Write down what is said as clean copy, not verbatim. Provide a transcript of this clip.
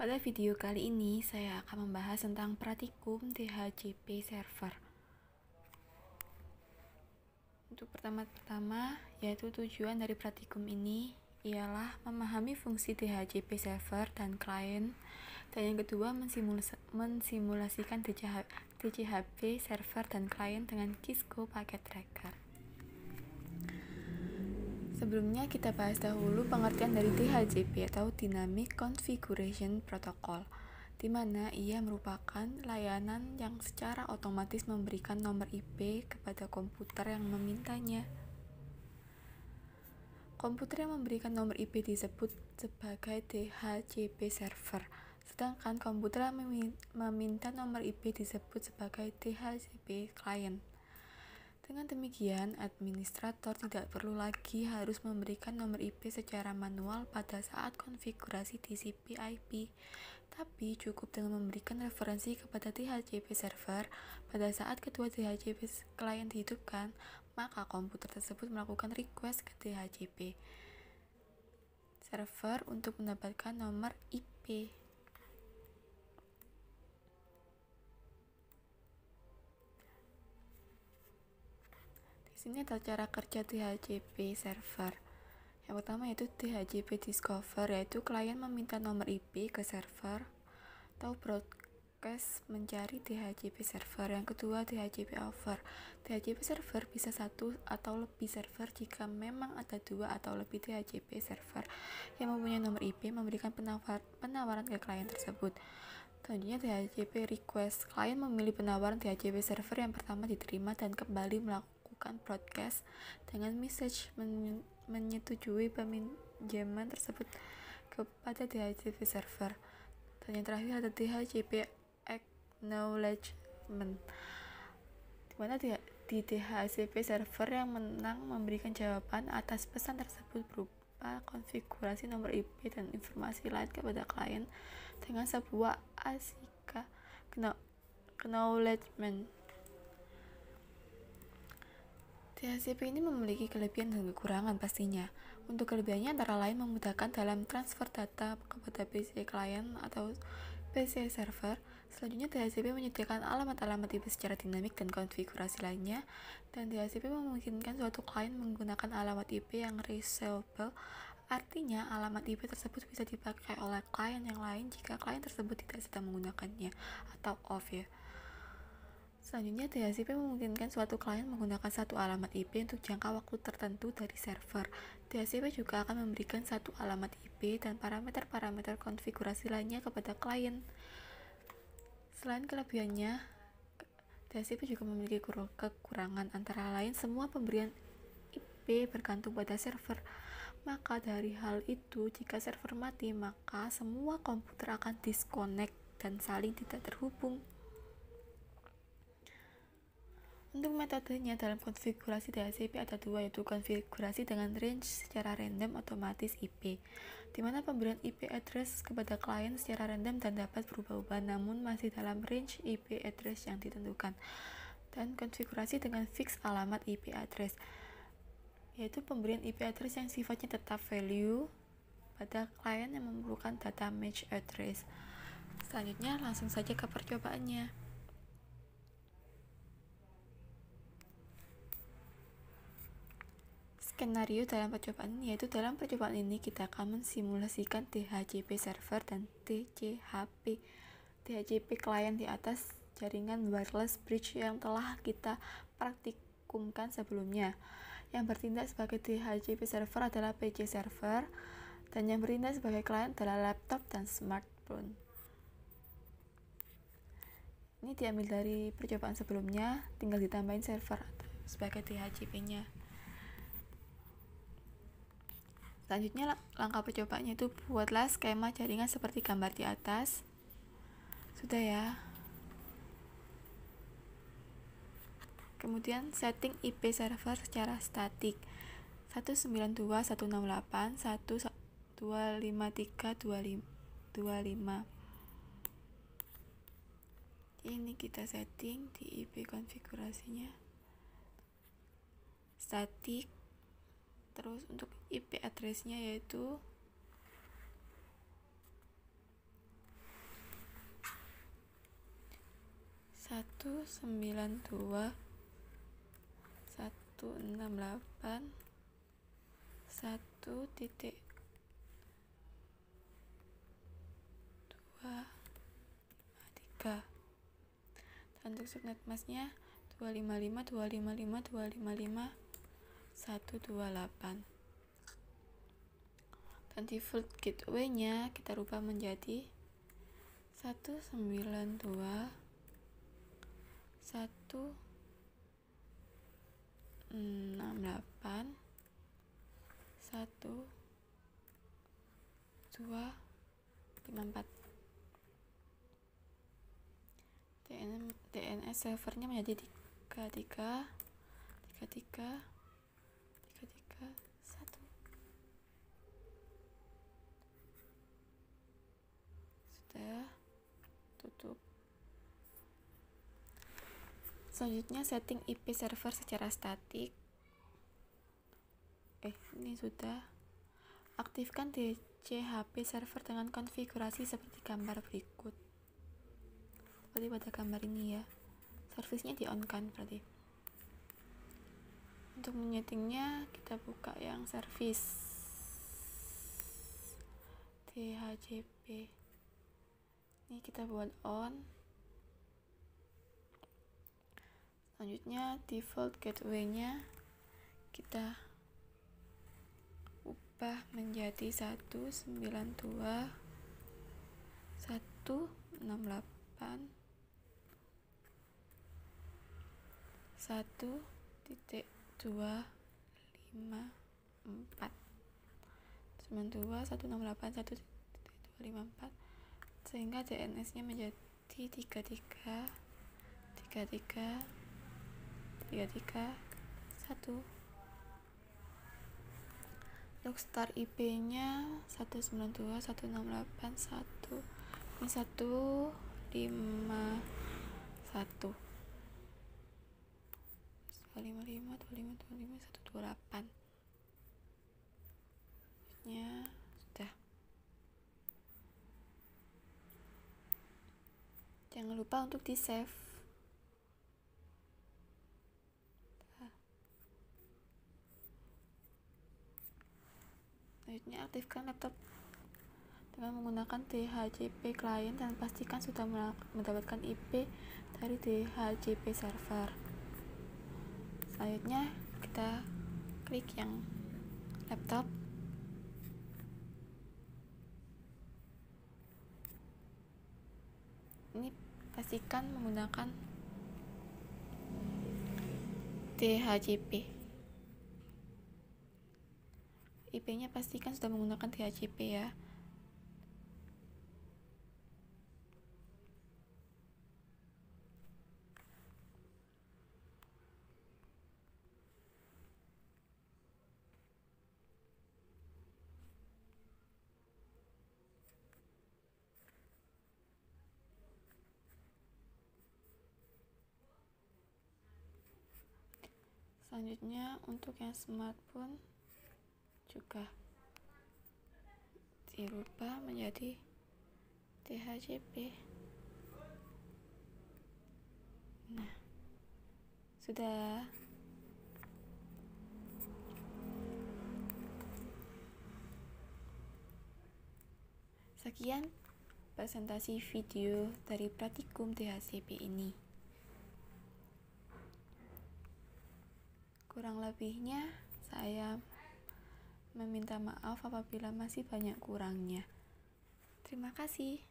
Pada video kali ini, saya akan membahas tentang pratikum DHCP server. Untuk pertama-tama, yaitu tujuan dari pratikum ini ialah memahami fungsi DHCP server dan klien, dan yang kedua mensimulasikan DCHP server dan klien dengan Kisco Packet Tracker. Sebelumnya kita bahas dahulu pengertian dari DHCP atau Dynamic Configuration Protocol, di mana ia merupakan layanan yang secara otomatis memberikan nomor IP kepada komputer yang memintanya. Komputer yang memberikan nomor IP disebut sebagai DHCP server, sedangkan komputer yang meminta nomor IP disebut sebagai DHCP client. Dengan demikian, administrator tidak perlu lagi harus memberikan nomor IP secara manual pada saat konfigurasi TCP/IP, tapi cukup dengan memberikan referensi kepada DHCP server pada saat kedua DHCP client dihidupkan, maka komputer tersebut melakukan request ke DHCP server untuk mendapatkan nomor IP. Di sini ada cara kerja DHCP server. Yang pertama yaitu DHCP discover, yaitu klien meminta nomor IP ke server, atau broadcast mencari DHCP server. Yang kedua DHCP offer. DHCP server bisa satu atau lebih server jika memang ada dua atau lebih DHCP server yang mempunyai nomor IP memberikan penawaran ke klien tersebut. Selanjutnya DHCP request. Klien memilih penawaran DHCP server yang pertama diterima dan kembali melakukan broadcast dengan message menyetujui peminjaman tersebut kepada DHCP server. Dan yang terakhir ada DHCP acknowledgement, di mana di DHCP server yang menang memberikan jawaban atas pesan tersebut berupa konfigurasi nomor IP dan informasi lain kepada klien dengan sebuah ASIC acknowledgement. DHCP ini memiliki kelebihan dan kekurangan pastinya. Untuk kelebihannya antara lain memudahkan dalam transfer data kepada PC klien atau PC server. Selanjutnya DHCP menyediakan alamat-alamat IP secara dinamik dan konfigurasi lainnya, dan DHCP memungkinkan suatu klien menggunakan alamat IP yang reusable. Artinya alamat IP tersebut bisa dipakai oleh klien yang lain jika klien tersebut tidak sedang menggunakannya atau off ya. Selanjutnya, DHCP memungkinkan suatu klien menggunakan satu alamat IP untuk jangka waktu tertentu dari server. DHCP juga akan memberikan satu alamat IP dan parameter-parameter konfigurasi lainnya kepada klien. Selain kelebihannya, DHCP juga memiliki kekurangan, antara lain semua pemberian IP bergantung pada server. Maka dari hal itu, jika server mati, maka semua komputer akan disconnect dan saling tidak terhubung. Untuk metodenya dalam konfigurasi DHCP ada dua, yaitu konfigurasi dengan range secara random otomatis IP, di mana pemberian IP address kepada klien secara random dan dapat berubah-ubah namun masih dalam range IP address yang ditentukan, dan konfigurasi dengan fix alamat IP address, yaitu pemberian IP address yang sifatnya tetap value pada klien yang memerlukan data match address. Selanjutnya langsung saja ke percobaannya. Skenario dalam percobaan ini, yaitu dalam percobaan ini kita akan mensimulasikan DHCP server dan DCHP client di atas jaringan wireless bridge yang telah kita praktikumkan sebelumnya. Yang bertindak sebagai DHCP server adalah PC server, dan yang bertindak sebagai client adalah laptop dan smartphone. Ini diambil dari percobaan sebelumnya, tinggal ditambahin server sebagai DHCP-nya. Selanjutnya langkah percobaannya itu buatlah skema jaringan seperti gambar di atas. Sudah ya. Kemudian setting IP server secara statik 192.168.1.253.25. Ini kita setting di IP konfigurasinya statik. Terus untuk IP address-nya yaitu 192.168.1.253. Dan untuk subnet masknya 255.255.255.128. Dan default gateway-nya kita rubah menjadi 192.168.1.254. DNS servernya menjadi 33.33.33.1. Sudah, tutup. Selanjutnya setting IP server secara statik. Ini sudah. Aktifkan DCHP server dengan konfigurasi seperti gambar berikut. Seperti pada gambar ini ya. Servisnya di on kan berarti. Untuk menyetingnya kita buka yang service DHCP. Ini kita buat on. Selanjutnya default gateway-nya kita ubah menjadi 192.168.1.254 sehingga DNS-nya menjadi 33.33.33.1. Untuk start IP-nya 192.168.1. Ini 155.1. 255.255.128. Ya, sudah. Jangan lupa untuk di save. Selanjutnya aktifkan laptop dengan menggunakan DHCP client dan pastikan sudah mendapatkan IP dari DHCP server. Selanjutnya kita klik yang laptop. Ini pastikan menggunakan DHCP. IP-nya pastikan sudah menggunakan DHCP ya. Selanjutnya untuk yang smartphone juga dirubah menjadi DHCP. Nah, sudah. Sekian presentasi video dari praktikum DHCP ini. Kurang lebihnya saya meminta maaf apabila masih banyak kurangnya. Terima kasih.